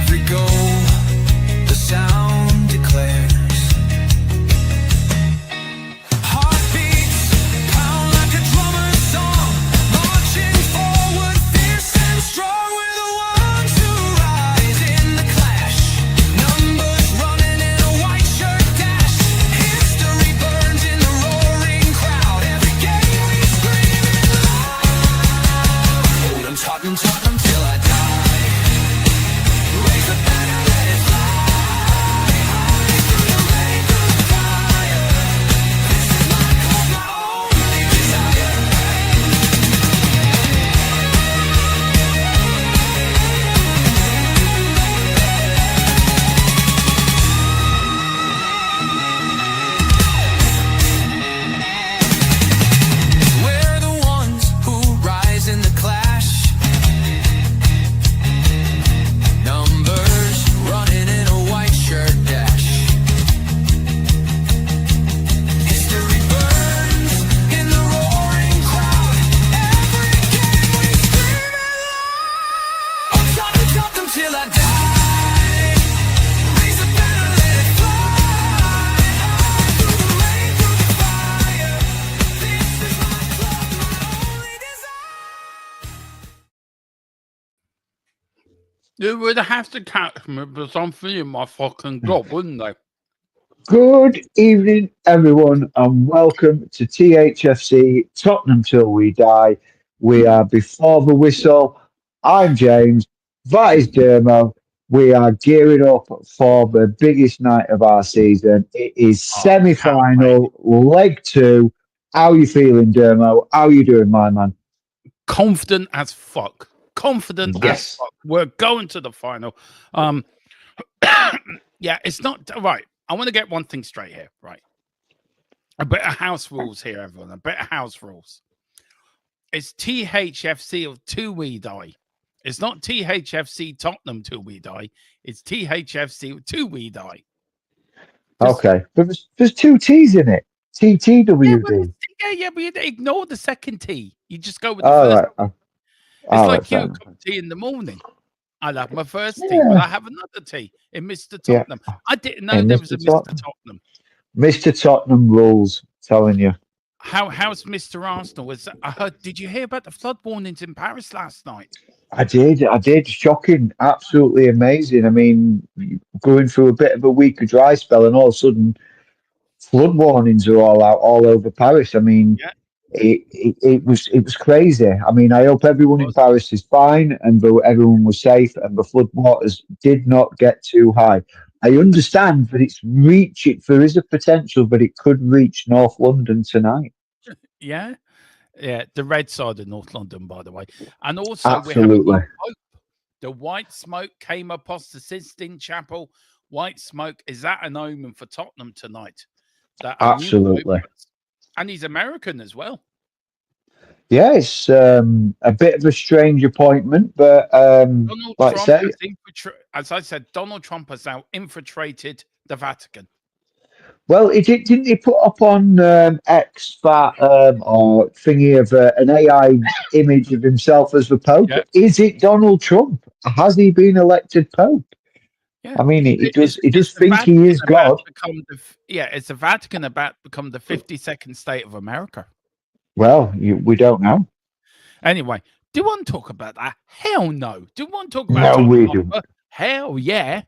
every goal, the sound declares. Heartbeats pound like a drummer's song, marching forward, fierce and strong. We're the ones who rise in the clash. Numbers running in a white shirt dash. History burns in the roaring crowd. Every game we scream it loud. I'm Tottenham, Tottenham till I die. Raise the banner, let it fly. High through the rain, through the fire. This is my cause, my only desire. We're the ones who rise in the clash. Numbers running in a white shirt dash. History burns in the roaring crowd. Every game we scream it loud. I'm Tottenham, Tottenham till I die. Raise the banner, let it fly. High through the rain, through the fire. This is my club, my only desire. You would have to catch me because I'm feeling my fucking job, wouldn't they? Good evening, everyone, and welcome to THFC Tottenham Till We Die. We are before the whistle. I'm James. That is Dermo. We are gearing up for the biggest night of our season. It is semi-final, leg 2. How you feeling, Dermo? How you doing, my man? Confident as fuck. Confident as Yes. fuck. We're going to the final. Yeah, it's not right. I want to get one thing straight here, right? A bit of house rules here, everyone. A bit of house rules. It's THFC of Till We Die. It's not THFC Tottenham Till We Die. It's THFC of Till We Die. Okay, but there's 2 T's in it. TTWD. But you ignore the second T. You just go with the All first. right. It's like you cup of tea in the morning. I have my first tea, but I have another tea in Mr. Yeah. Tottenham. I didn't know In there Mr. was a Mr. Tottenham. Tottenham. Mr. Tottenham rules, telling you. How's Mr. Arsenal? I heard. Did you hear about the flood warnings in Paris last night? I did. Shocking. Absolutely amazing. I mean, going through a bit of a weaker dry spell and all of a sudden flood warnings are all out all over Paris. I mean, Yeah. it was crazy. I mean, I hope everyone in Paris is fine and everyone was safe and the flood waters did not get too high. I understand that there is a potential that it could reach North London tonight. Yeah. Yeah, the red side of North London, by the way. And also, Absolutely. we have hope. The white smoke came upon the Sistine Chapel. White smoke, is that an omen for Tottenham tonight? Absolutely. And he's American as well. Yeah, it's a bit of a strange appointment, but Donald like Trump I say, as I said, Donald Trump has now infiltrated the Vatican. well, didn't he put up on X that or thingy of an AI image of himself as the Pope? Yeah. Is it Donald Trump? Has he been elected Pope? Yeah. I mean, he does the think Vatican he is about God. it's the Vatican about to become the 52nd state of America. Well, we don't know. Anyway, do you want to talk about that? Hell no. Do you want to talk about No, Tottenham we Hotspur? don't. Hell yeah.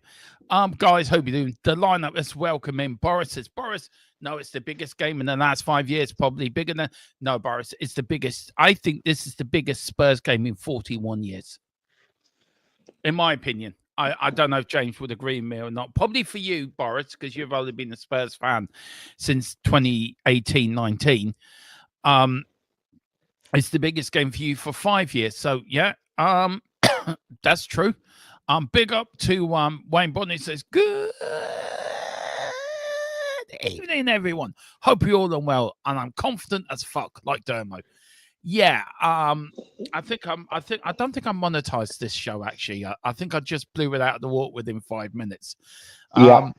Guys, hope you're doing the lineup. Let's welcome in Boris. Says Boris, no, it's the biggest game in the last 5 years, probably bigger than. No, Boris, it's the biggest. I think this is the biggest Spurs game in 41 years. In my opinion. I don't know if James would agree with me or not. Probably for you, Boris, because you've only been a Spurs fan since 2018-19. It's the biggest game for you for 5 years. So yeah, that's true. Big up to Wayne Bonnet says, good evening, everyone. Hope you're all well. And I'm confident as fuck, like Dermo. Yeah, I don't think I monetized this show actually. I think I just blew it out of the water within 5 minutes. Yeah.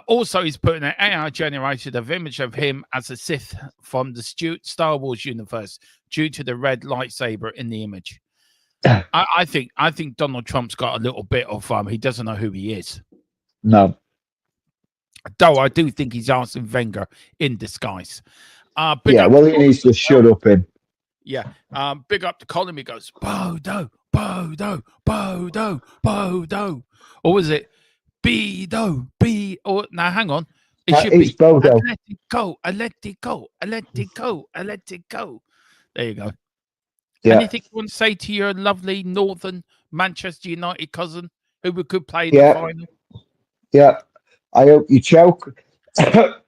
Also, he's putting an AI generated of image of him as a Sith from the Star Wars universe due to the red lightsaber in the image. I think Donald Trump's got a little bit of he doesn't know who he is. No. Though I do think he's Arsene Wenger in disguise. Yeah, well, he needs to shut up him. Yeah. Big up to Colin. He goes, Bodo, Bodo, Bodo, Bodo. Or was it Bido, B? Or now, hang on. It should It's be Bodo. I let it go. I let it go. I let it go. I let it go. There you go. Yeah. Anything you want to say to your lovely Northern Manchester United cousin who we could play in the final? Yeah. I hope you choke. That's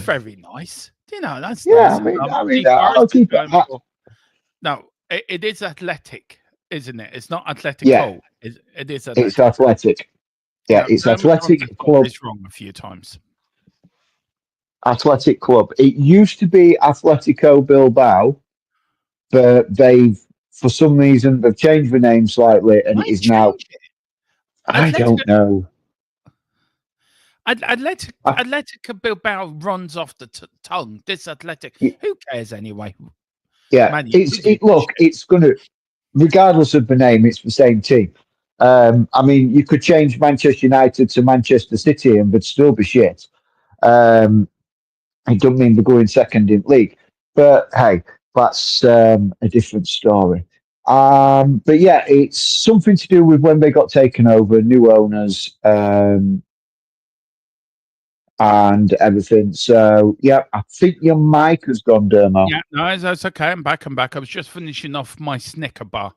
very nice. You know, that's Yeah, nice. I'll keep it. No, it is athletic, isn't it? It's not athletic. Yeah. It is athletic. It's athletic. Yeah, it's athletic club. It's wrong a few times. Athletic club. It used to be Atletico Bilbao, but for some reason, they've changed the name slightly, and it is now. I don't know. Atletico Bilbao runs off the tongue. This athletic. Who cares anyway? Yeah, Man, it's going to, regardless of the name, it's the same team. I mean, you could change Manchester United to Manchester City and would still be shit. It doesn't mean they're going second in league, but hey, that's a different story. But yeah, it's something to do with when they got taken over, new owners, and everything. So yeah, I think your mic has gone, Dermo. Yeah, no, that's okay. I'm back. I was just finishing off my Snicker bar.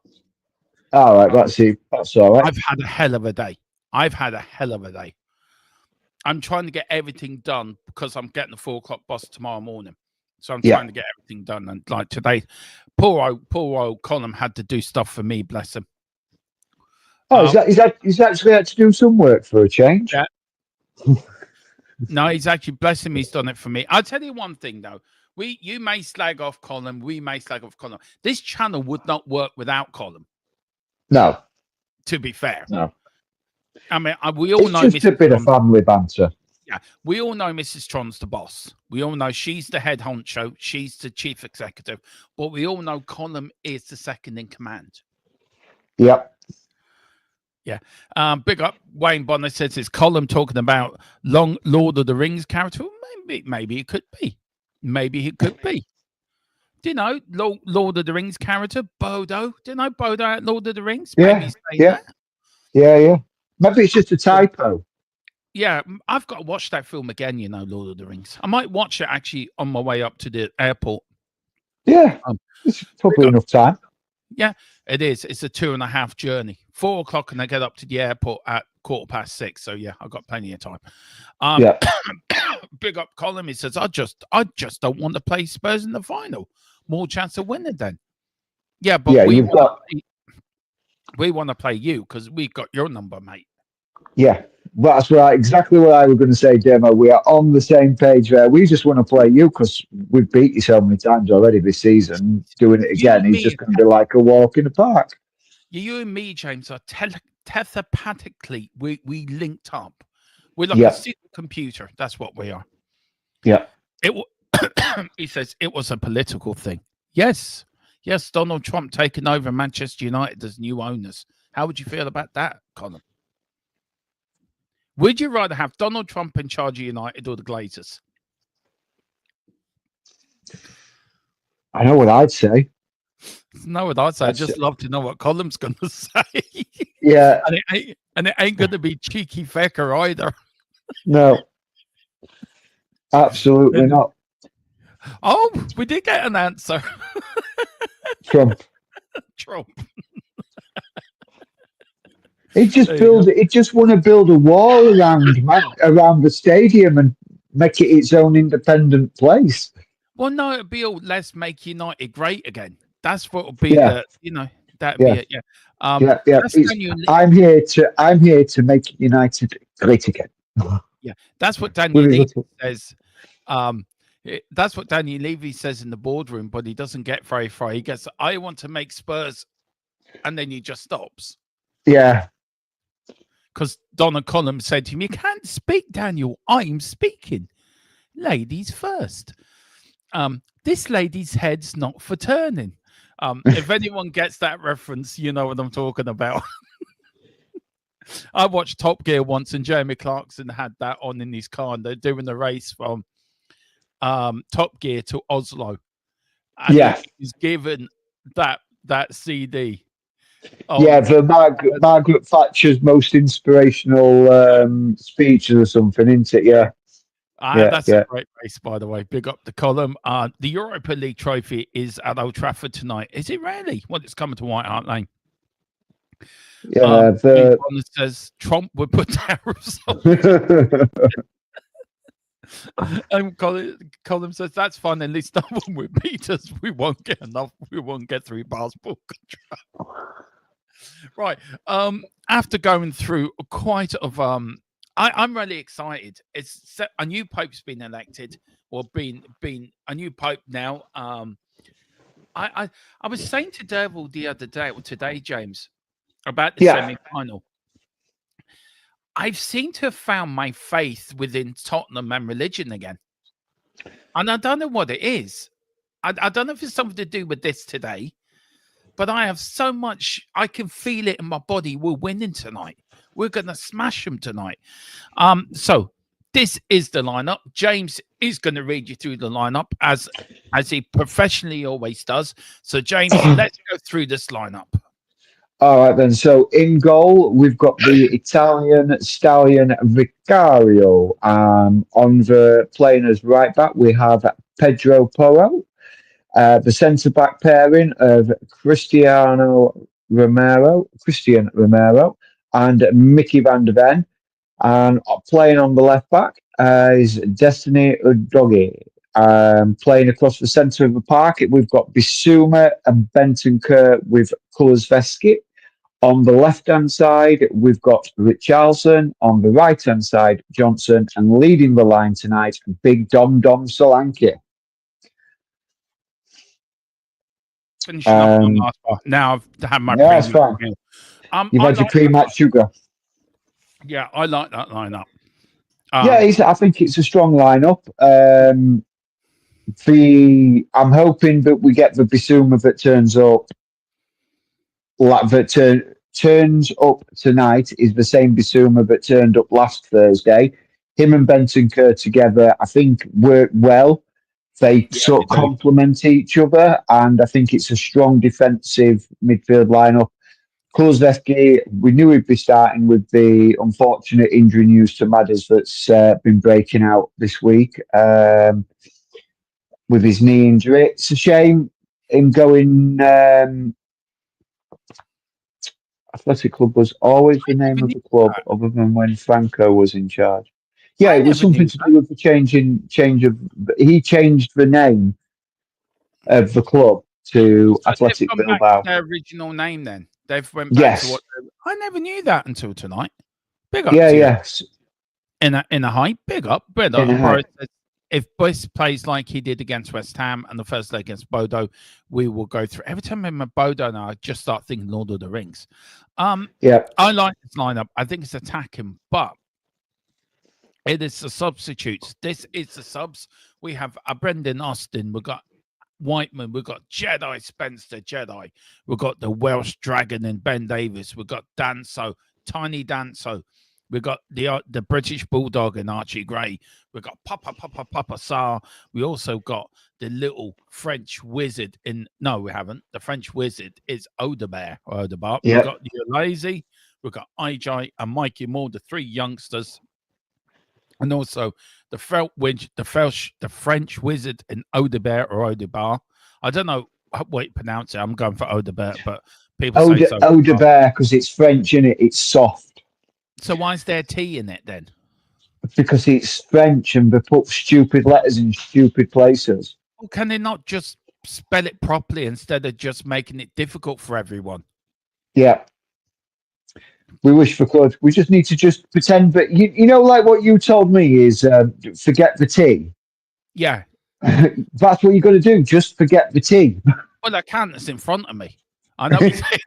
All right, that's it. That's all right. I've had a hell of a day. I'm trying to get everything done because I'm getting the 4 o'clock bus tomorrow morning. So I'm trying to get everything done. And like today, poor old Colin had to do stuff for me, bless him. Oh, he's actually had to do some work for a change. Yeah. No, he's actually, bless him, he's done it for me. I'll tell you one thing though. You may slag off Colin, we may slag off Colin. This channel would not work without Colin. No. To be fair. No. I mean, we all know just a bit of family banter. Yeah, we all know Mrs. Tron's the boss. We all know she's the head honcho. She's the chief executive. But we all know Colin is the second in command. Yep. Yeah. Big up. Wayne Bonner says, is Colin talking about Lord of the Rings character? Well, maybe it could be. Maybe it could be. Do you know Lord of the Rings character, Bodo? Do you know Bodo at Lord of the Rings? Yeah. Yeah. Maybe it's just a typo. Yeah, I've got to watch that film again, you know, Lord of the Rings. I might watch it actually on my way up to the airport. Yeah, it's probably enough time. Yeah, it is. It's a 2.5 journey. 4 o'clock and I get up to the airport at 6:15. So yeah, I've got plenty of time. Big up Colin. He says, I just don't want to play Spurs in the final. More chance of winning then. Yeah, but we want to play you because we got your number, mate. Yeah, well, that's right. Exactly what I was going to say, Demo. We are on the same page there. We just want to play you because we've beat you so many times already this season. Doing it again is just going to be like a walk in the park. You and me, James, are telepathically we linked up. We're like a super computer. That's what we are. Yeah. He says it was a political thing. Yes, Donald Trump taking over Manchester United as new owners. How would you feel about that, Colin? Would you rather have Donald Trump in charge of United or the Glazers? I know what I'd say. Know what I'd say. I'd just love to know what Colin's going to say. Yeah. And it ain't going to be cheeky fecker either. No. Absolutely not. Oh, we did get an answer. Trump. It just want to build a wall around the stadium and make it its own independent place. Well, no, it'd be all let's make United great again. That's what would be that'd be it. Yeah. I'm here to make United great again. Yeah, that's what Daniel Levy says. That's what Daniel Levy says in the boardroom, but he doesn't get very far. He gets, I want to make Spurs, and then he just stops. Yeah. Because Donna Colum said to him, you can't speak, Daniel. I'm speaking. Ladies first. This lady's head's not for turning. If anyone gets that reference, you know what I'm talking about. I watched Top Gear once, and Jeremy Clarkson had that on in his car, and they're doing the race from Top Gear to Oslo, and Yeah. he was given that CD. Yeah, the Margaret Thatcher's most inspirational speeches or something, isn't it? Yeah. That's a great race, by the way. Big up the column. The Europa League trophy is at Old Trafford tonight. Is it really? Well, it's coming to White Hart Lane. Yeah, One says Trump would put tariffs on. And Colin says that's fine. At least no one will beat us. We won't get enough. We won't get through passport control. Right. After going through quite of I'm really excited. It's a new pope's been elected, or been a new pope now. I was saying to Devil the other day, or today, James, about the semi-final. I've seemed to have found my faith within Tottenham and religion again, and I don't know what it is. I don't know if it's something to do with this today, but I have so much. I can feel it in my body. We're winning tonight. We're going to smash them tonight. So this is the lineup. James is going to read you through the lineup as he professionally always does. So James, let's go through this lineup. All right then. So in goal, we've got the Italian stallion Vicario. On the playing as right back, we have Pedro Porro. The centre back pairing of Christian Romero, and Mickey van der Ven. And playing on the left back is Destiny Udogie. Playing across the centre of the park, we've got Bissouma and Bentancur with Kulusevski. On the left-hand side, we've got Richarlison. On the right-hand side, Johnson. And leading the line tonight, Big Dom Solanke. Finishing off my last bar. Now I've had my that's fine. You've had your pre-match sugar. Yeah, I like that lineup. I think it's a strong lineup. I'm hoping that we get the Bissouma that turns up. Turns up tonight is the same Bissouma that turned up last Thursday. Him and Bentancur together, I think, work well. They sort of complement each other, and I think it's a strong defensive midfield lineup. Kulusevski, we knew he'd be starting with the unfortunate injury news to Madders that's been breaking out this week with his knee injury. It's a shame him going. Athletic Club was always the name of the club, other than when Franco was in charge. Yeah, it was something to do with the change of. He changed the name of the club to Athletic Bilbao. Their original name, then they've went back to what. I never knew that until tonight. Big up. Yes. In a hype, big up. If Boyce plays like he did against West Ham and the first leg against Bodo, we will go through. Every time I'm at Bodo now, I just start thinking Lord of the Rings. I like this lineup. I think it's attacking, but it is the substitutes. This is the subs. We have Brendan Austin. We've got Whiteman. We've got Jedi Spencer Jedi. We've got the Welsh Dragon and Ben Davis. We've got Danso, Tiny Danso. We've got the British Bulldog and Archie Gray. We've got Papa Sarr. We also got the little French wizard no, we haven't. The French wizard is Odebear. We've got Lazy. We've got IJ and Mikey Moore, the three youngsters. And also the French wizard in Odebear or Odebar. I don't know what you pronounce it. I'm going for Odebear, but people say so. Odebear, because it's French, innit? It's soft. So why is there T in it then? Because it's French and they put stupid letters in stupid places. Well, can they not just spell it properly instead of just making it difficult for everyone? Yeah. We wish we could. We just need to just pretend that, you know, like what you told me is forget the T. Yeah. That's what you're going to do. Just forget the T. Well, I can't. It's in front of me. I know what you're saying.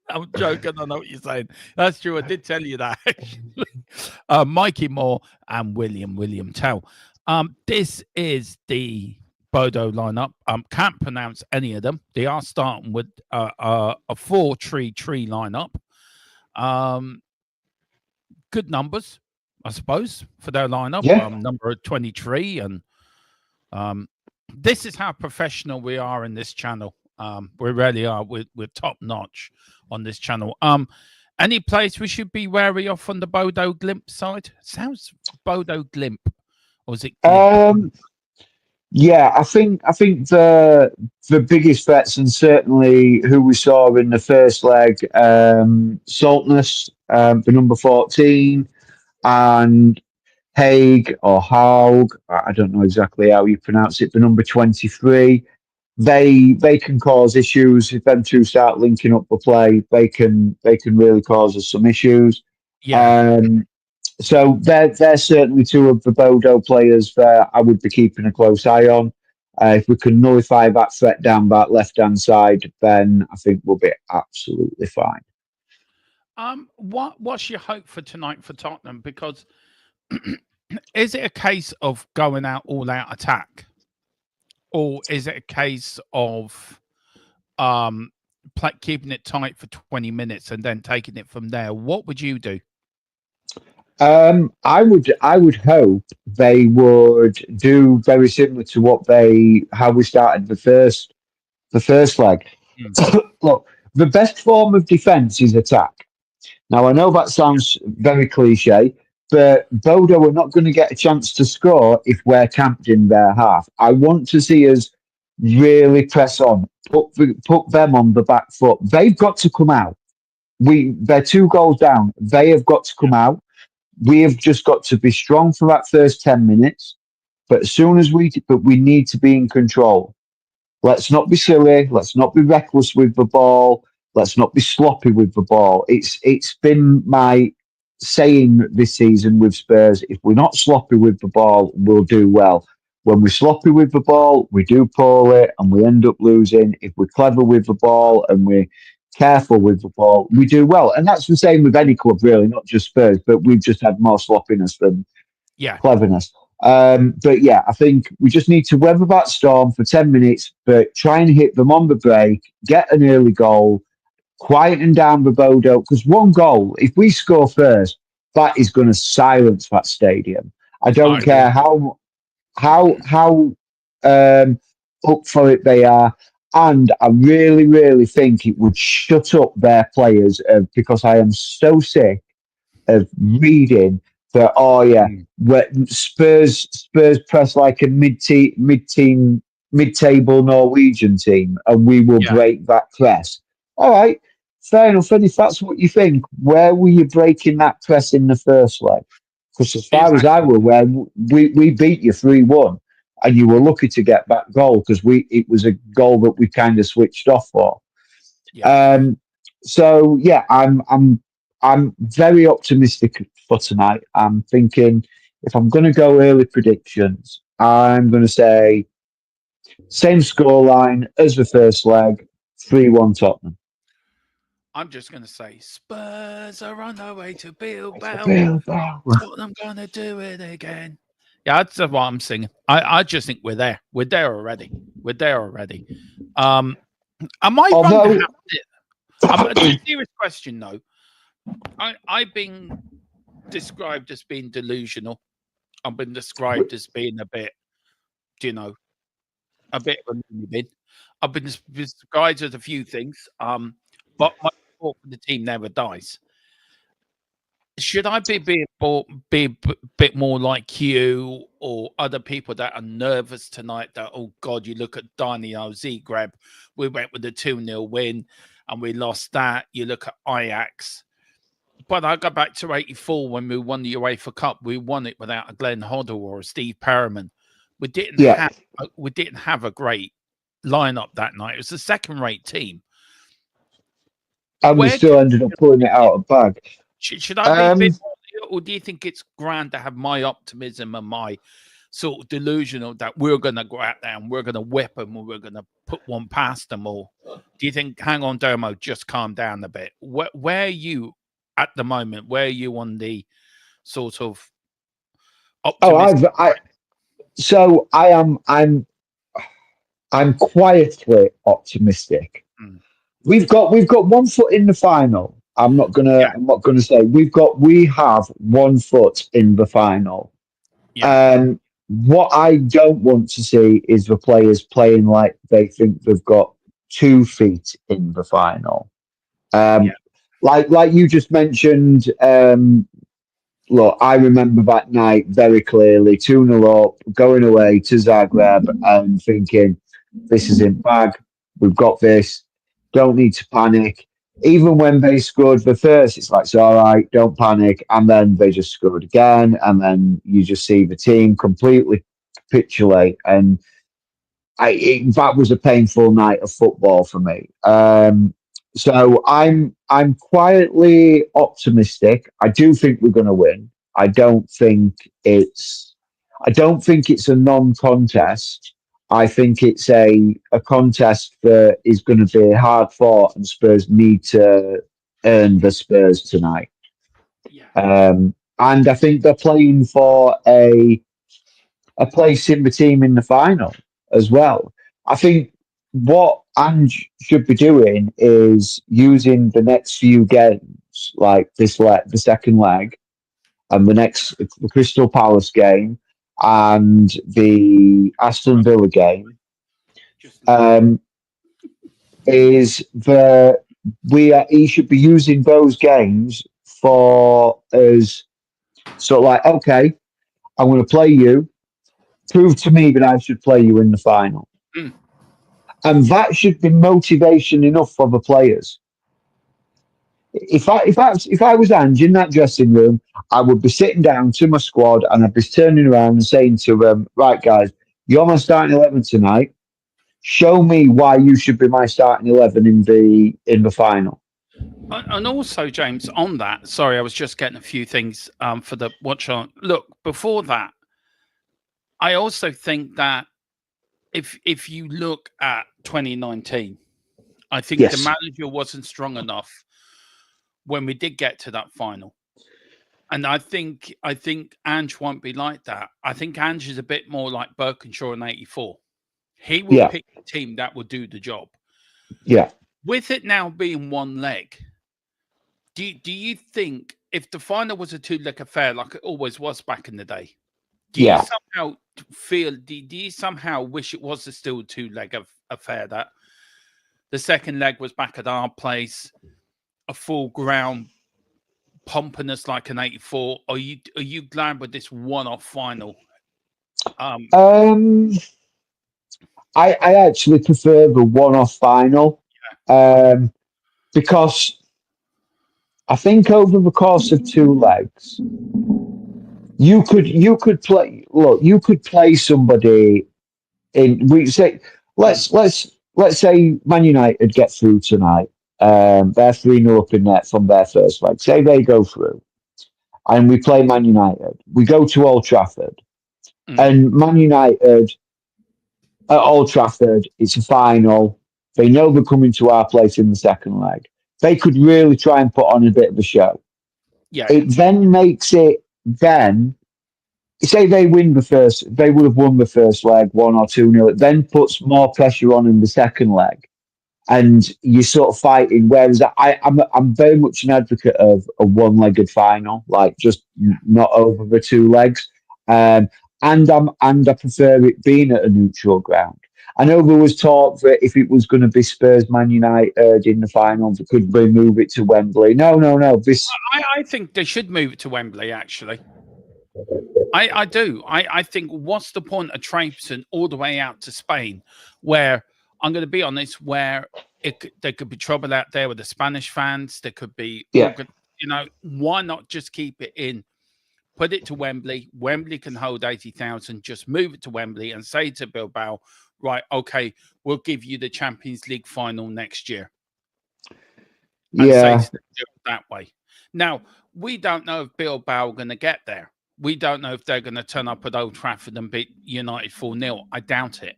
I'm joking. I know what you're saying. That's true. I did tell you that, actually. Mikey Moore and William Tell. This is the Bodo lineup. Can't pronounce any of them. They are starting with a 4-3-3 lineup. Good numbers, I suppose, for their lineup. Yeah. Number 23, and this is how professional we are in this channel. We really are. We're top notch on this channel. Any place we should be wary of on the Bodo Glimt side? Sounds Bodo Glimt, or is it Glimt? Yeah, I think the biggest threats, and certainly who we saw in the first leg, Saltness, the number 14, and Haig or Haug, I don't know exactly how you pronounce it, the number 23. They can cause issues if them two start linking up the play. They can really cause us some issues. Yeah. So they're certainly two of the Bodo players that I would be keeping a close eye on. If we can nullify that threat down that left hand side, then I think we'll be absolutely fine. What's your hope for tonight for Tottenham? Because is it a case of going out all out attack, or is it a case of keeping it tight for 20 minutes and then taking it from there? What would you do? I would hope they would do very similar to how we started the first leg. Look, the best form of defence is attack. Now I know that sounds very cliche, but Bodo are not going to get a chance to score if we're camped in their half. I want to see us really press on, put them on the back foot. They've got to come out. They're 2 goals down. They have got to come out. We have just got to be strong for that first 10 minutes. But we need to be in control. Let's not be silly. Let's not be reckless with the ball. Let's not be sloppy with the ball. It's been my saying this season with Spurs: if we're not sloppy with the ball, we'll do well. When we're sloppy with the ball, we do poorly and we end up losing. If we're clever with the ball and we're careful with the ball, we do well. And that's the same with any club, really, not just Spurs, but we've just had more sloppiness than cleverness. But yeah, I think we just need to weather that storm for 10 minutes, but try and hit them on the break, get an early goal, quieten down the Bodo, because 1 goal, if we score first, that is going to silence that stadium. I don't care how up for it they are. And I really, really think it would shut up their players because I am so sick of reading that, Spurs press like a mid-table Norwegian team and we will break that press. All right, fair enough. And if that's what you think, where were you breaking that press in the first leg? Because as far as I were aware, we beat you 3-1. And you were lucky to get that goal because it was a goal that we kind of switched off for. So yeah, I'm very optimistic for tonight. I'm thinking if I'm going to go early predictions, I'm going to say same scoreline as the first leg, 3-1 Tottenham. I'm just going to say Spurs are on their way to Bilbao. Tottenham going to do it again. Yeah, that's what I'm singing. I just think we're there. We're there already. We're there already. Am I wrong? A serious question, though. I've been described as being delusional. I've been described as being a bit, a bit of a loony bin. I've been described as a few things. But my support for the team never dies. Should I be a bit more like you or other people that are nervous tonight that, oh God, you look at Daniel Zagreb, we went with a 2-0 win and we lost that. You look at Ajax. But I go back to 84 when we won the UEFA Cup. We won it without a Glenn Hoddle or a Steve Perriman. We didn't have a great lineup that night. It was a second-rate team. And we still ended up pulling it out of the bag. Should I be a bit more, or do you think it's grand to have my optimism and my sort of delusional that we're going to go out there and we're going to whip them or we're going to put one past them? Or do you think, hang on, Dermo, just calm down a bit? Where are you at the moment? Where are you on the sort of optimism? I'm I'm quietly optimistic. Mm. We've got 1 foot in the final. Yeah, I'm not gonna say we have 1 foot in the final. yeah, What I don't want to see is the players playing like they think they've got 2 feet in the final. yeah, Um, like you just mentioned, look, I remember that night very clearly, 2-0 up, going away to Zagreb and thinking, this is in bag. We've got this. Don't need to panic. Even when they scored the first, it's like, it's all right, don't panic. And then they just scored again. And then you just see the team completely capitulate. And that was a painful night of football for me. So I'm quietly optimistic. I do think we're going to win. I don't think it's I don't think it's a non-contest. I think it's a contest that is going to be hard fought, and Spurs need to earn the Spurs tonight. yeah. And I think they're playing for a place in the team in the final as well. I think what Ange should be doing is using the next few games, like the second leg, and the Crystal Palace game, and the Aston Villa game, Just um, is the he should be using those games for as sort of like, okay, I'm going to play you. Prove to me that I should play you in the final. mm, And that should be motivation enough for the players. If I was Ange in that dressing room, I would be sitting down to my squad and I'd be turning around and saying to them, right guys, you're my starting 11 tonight. Show me why you should be my starting 11 in the final. and also, James, on that, sorry, I was just getting a few things for the watch on. Look, before that, I also think that if you look at 2019, I think the Yes. manager wasn't strong enough when we did get to that final. And I think Ange won't be like that. I think Ange is a bit more like Birkinshaw in '84. He will Yeah. pick a team that will do the job. Yeah. With it now being one leg, do you think if the final was a two-leg affair like it always was back in the day, do you Yeah. somehow feel do you somehow wish it was a still two-leg affair, that the second leg was back at our place, a full ground pompous like an '84? Are you glad with this one-off final? Um, Um, I actually prefer the one-off final, um, because I think over the course of 2 legs, you could play somebody in we say mm, let's say Man United get through tonight. They're 3-0 up in net from their first leg. Say they go through and we play Man United. We go to Old Trafford mm, and Man United at Old Trafford, it's a final. They know they're coming to our place in the second leg. They could really try and put on a bit of a show. yeah, yeah, It then makes it then say they would have won the first leg 1 or 2-0. It then puts more pressure on in the second leg, and you're sort of fighting. Whereas I'm very much an advocate of a one-legged final, like just not over the 2 legs. Um, and I prefer it being at a neutral ground. I know there was talk that if it was going to be Spurs Man United in the final, they could move it to Wembley. No, no, no. This I think they should move it to Wembley. Actually, I do. I think what's the point of traipsing all the way out to Spain, where I'm going to be honest, where there could be trouble out there with the Spanish fans. There could be Yeah, why not just keep it in? Put it to Wembley. Wembley can hold 80,000. Just move it to Wembley and say to Bilbao, right, okay, we'll give you the Champions League final next year. And say yeah. to them, do it that way. Now, we don't know if Bilbao are going to get there. We don't know if they're going to turn up at Old Trafford and beat United 4-0. I doubt it.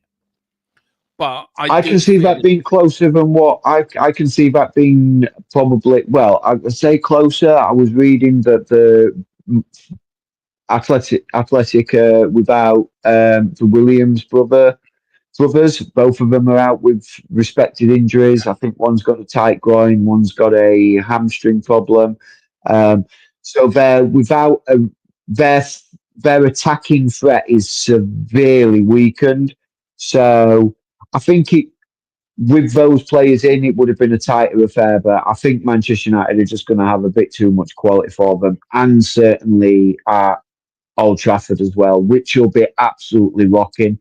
But I I can do see feel, that being closer than what I can see that being probably. Well, I would say closer. I was reading that the Athletic without the Williams brother brothers. Both of them are out with respected injuries. I think one's got a tight groin, one's got a hamstring problem. So they're without their attacking threat is severely weakened. So I think with those players in, it would have been a tighter affair. But I think Manchester United are just going to have a bit too much quality for them, and certainly at Old Trafford as well, which will be absolutely rocking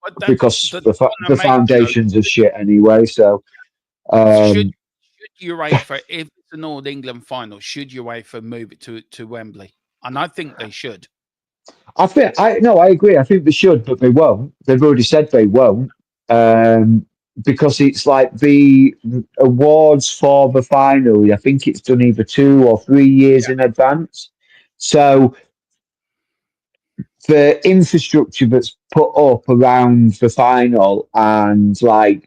But because the the foundations are shit anyway. So should UEFA, if it's an All England final, should UEFA move it to Wembley? And I think they should. I agree. I think they should, but they won't. They've already said they won't. Because it's like the awards for the final, I think it's done either 2 or 3 years in advance. So the infrastructure that's put up around the final and I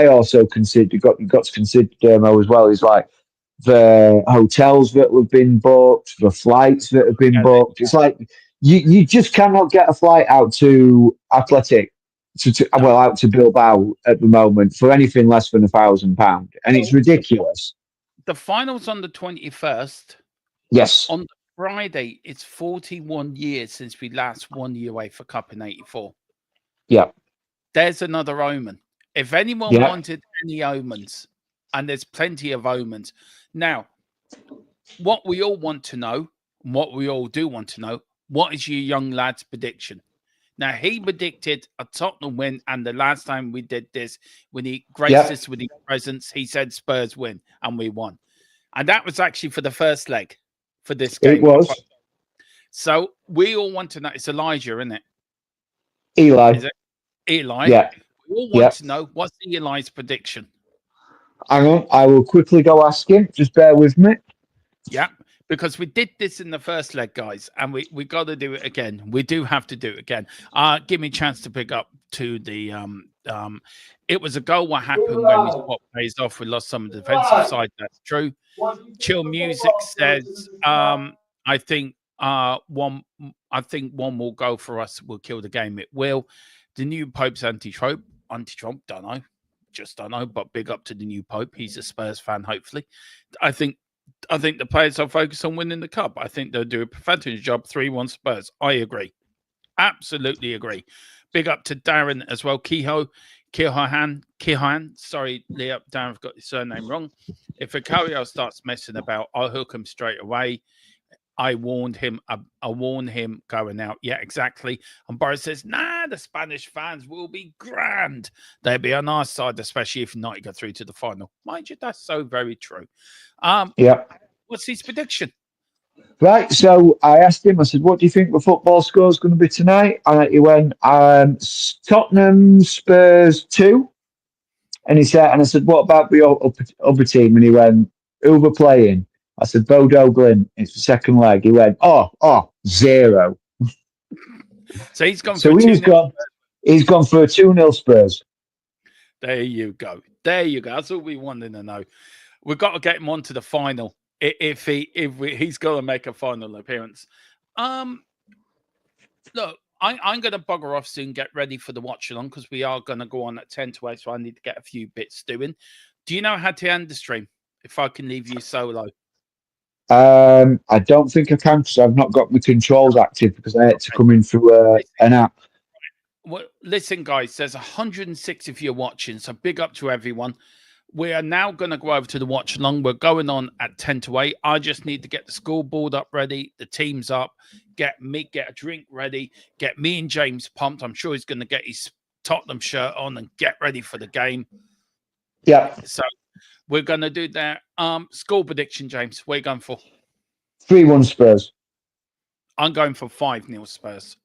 also consider got to consider Dermo as well is like the hotels that have been booked, the flights that have been booked. It's like you just cannot get a flight out to Athletic out to Bilbao at the moment for anything less than £1,000, and it's ridiculous. The final's on the 21st. Yes. On Friday, it's 41 years since we last won the UEFA Cup in '84. Yeah. There's another omen. If anyone wanted any omens, and there's plenty of omens. Now, what we all want to know, and what we all do want to know, what is your young lad's prediction? Now, he predicted a Tottenham win, and the last time we did this, when he graced us with his presence, he said Spurs win, and we won. And that was actually for the first leg for this game. It was. So we all want to know. It's Elijah, isn't it? Eli. Is it? Eli. Yeah. We all want to know, what's Eli's prediction? Hang on, I will quickly go ask him. Just bear with me. Yeah, because we did this in the first leg, guys, and we got to do it again. We do have to do it again. Give me a chance to pick up to the it was a goal. What happened when we swapped plays off? We lost some of the defensive side. That's true. Chill Music says, I think one will go for us. Will kill the game. It will. The new Pope's anti-Trump. Don't know. Just don't know. But big up to the new Pope. He's a Spurs fan. Hopefully, I think the players are focused on winning the cup. I think they'll do a fantastic job. 3-1 Spurs. I agree. Absolutely agree. Big up to Darren as well. Kihan. Sorry, Leah. Darren, I've got his surname wrong. If Vicario starts messing about, I'll hook him straight away. I warned him. I warned him going out. Yeah, exactly. And Boris says, nah, the Spanish fans will be grand. They'll be on our side, especially if United go through to the final. Mind you, that's so very true. What's his prediction? Right, so I asked him, I said, what do you think the football score is going to be tonight? And he went, Tottenham Spurs 2. And he said, and I said, what about the other team? And he went, who were playing? I said, Bodo Glimt. It's the second leg. He went, 0. So he's gone. So he's gone for a 2-0 Spurs. There you go. That's all we wanted to know. We've got to get him on to the final. If he's going to make a final appearance. Look, I'm going to bugger off soon. Get ready for the watch along because we are going to go on at 10 to 8. So I need to get a few bits doing. Do you know how to end the stream? If I can leave you solo. I don't think I can because I've not got my controls active because I had to come in through an app. Well, listen, guys, there's 106 if you're watching, so big up to everyone. We are now going to go over to the watch along. We're going on at 10 to 8. I just need to get the scoreboard up ready, the teams up, get a drink ready, get me and James pumped. I'm sure he's going to get his Tottenham shirt on and get ready for the game. Yeah. So we're going to do that. Score prediction, James. What are you going for? 3-1 Spurs. I'm going for 5-0 Spurs.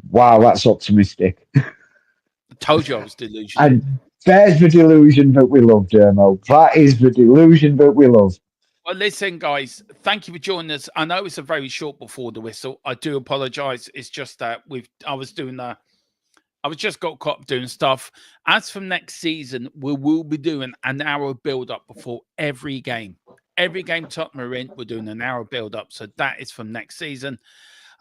Wow, that's optimistic. I told you I was delusional. And there's the delusion that we love, Dermo. That is the delusion that we love. Well, listen, guys, thank you for joining us. I know it's a very short before the whistle. I do apologize. It's just that I just got caught up doing stuff. As from next season, we will be doing an hour build-up before every game. Every game Tottenham are in, we're doing an hour build-up. So that is from next season.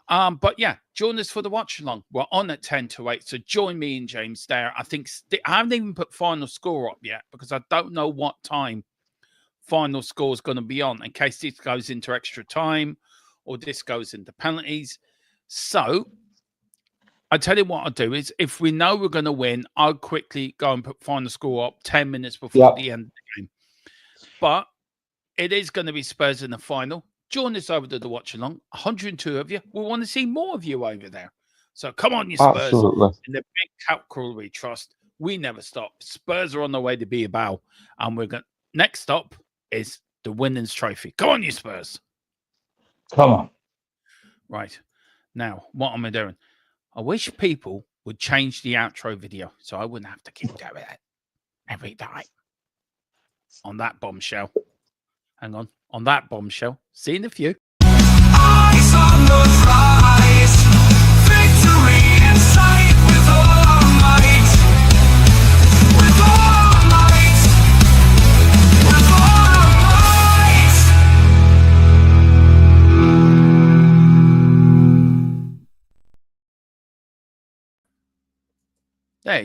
But yeah, join us for the watch along. We're on at 10 to 8. So join me and James there. I think I haven't even put final score up yet because I don't know what time final score is going to be on in case this goes into extra time or this goes into penalties. So I tell you what I'll do is if we know we're going to win, I'll quickly go and put final score up 10 minutes before the end of the game. But it is going to be Spurs in the final. Join us over to the watch along. 102 of you. We want to see more of you over there. So come on, you Spurs. Absolutely. In the big cap crawl we trust. We never stop. Spurs are on the way to be about. And we're going next stop is the Winners' Trophy. Come on, you Spurs. Come on. Right. Now, what am I doing? I wish people would change the outro video so I wouldn't have to keep doing it every time. On that bombshell. Hang on. On that bombshell. See you in a few. Eyes on the prize.